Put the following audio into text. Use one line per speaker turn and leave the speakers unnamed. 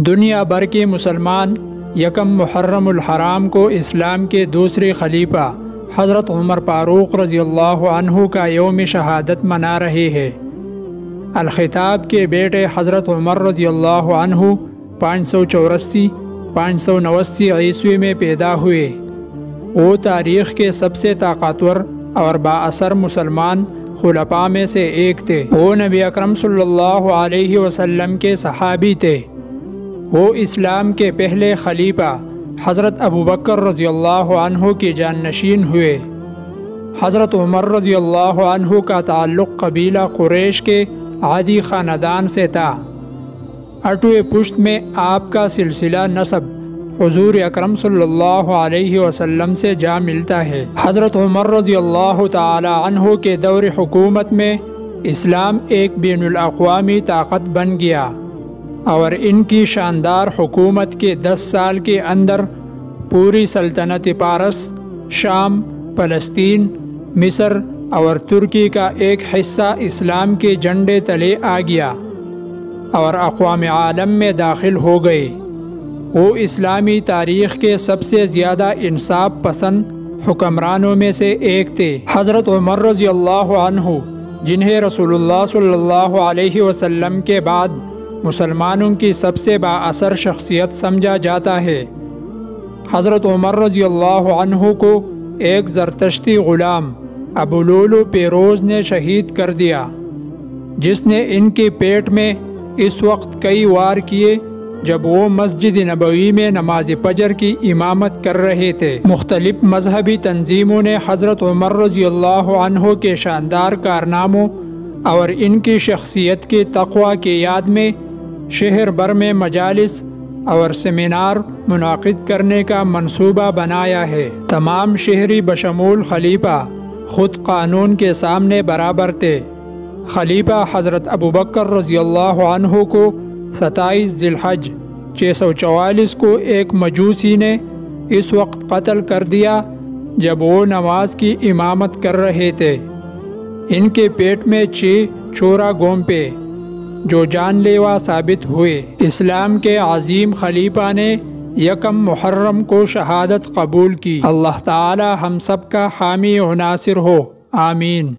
دنیا بھر کے مسلمان یکم محرم الحرام کو اسلام کے دوسرے خلیفہ حضرت عمر فاروق رضی اللہ عنہ کا یوم شہادت منا رہے ہیں۔ الخطاب کے بیٹے حضرت عمر رضی اللہ عنہ 589 عیسوی میں پیدا ہوئے۔ وہ تاریخ کے سب سے طاقتور اور بااثر مسلمان خلفاء میں سے ایک تھے۔ وہ نبی اکرم صلی اللہ علیہ وسلم کے صحابی تھے۔ وہ اسلام کے پہلے خلیفہ حضرت ابوبکر رضی اللہ عنہ کی جانشین ہوئے۔ حضرت عمر رضی اللہ عنہ کا تعلق قبیلہ قریش کے عادی خاندان سے تھا۔ اٹوے پشت میں آپ کا سلسلہ نسب حضور اکرم صلی اللہ علیہ وسلم سے جا ملتا ہے۔ حضرت عمر رضی اللہ تعالی عنہ کے دور حکومت میں اسلام ایک بین الاقوامی طاقت بن گیا اور ان کی شاندار حکومت کے 10 سال کے اندر پوری سلطنت پارس، شام، فلسطین، مصر اور ترکی کا ایک حصہ اسلام کے جھنڈے تلے آ گیا اور اقوام عالم میں داخل ہو گئے۔ وہ اسلامی تاریخ کے سب سے زیادہ انصاف پسند حکمرانوں میں سے ایک تھے۔ حضرت عمر رضی اللہ عنہ، جنہیں رسول اللہ صلی اللہ علیہ وسلم کے بعد مسلمانوں کی سب سے بااثر شخصیت سمجھا جاتا ہے، حضرت عمر رضی اللہ عنہ کو ایک زرتشتی غلام ابو لولو پیروز نے شہید کر دیا، جس نے ان کے پیٹ میں اس وقت کئی وار کیے جب وہ مسجد نبوی میں نماز فجر کی امامت کر رہے تھے۔ مختلف مذہبی تنظیموں نے حضرت عمر رضی اللہ عنہ کے شاندار کارناموں اور ان کی شخصیت کے تقویٰ کی یاد میں شہر بھر میں مجالس اور سیمینار منعقد کرنے کا منصوبہ بنایا ہے۔ تمام شہری بشمول خلیفہ خود قانون کے سامنے برابر تھے۔ خلیفہ حضرت ابوبکر رضی اللہ عنہ کو 27 ذی الحج 644 کو ایک مجوسی نے اس وقت قتل کر دیا جب وہ نماز کی امامت کر رہے تھے۔ ان کے پیٹ میں 6 چھورا گھونپے جو جان لیوا ثابت ہوئے۔ اسلام کے عظیم خلیفہ نے یکم محرم کو شہادت قبول کی۔ اللہ تعالی ہم سب کا حامی و ناصر ہو، آمین۔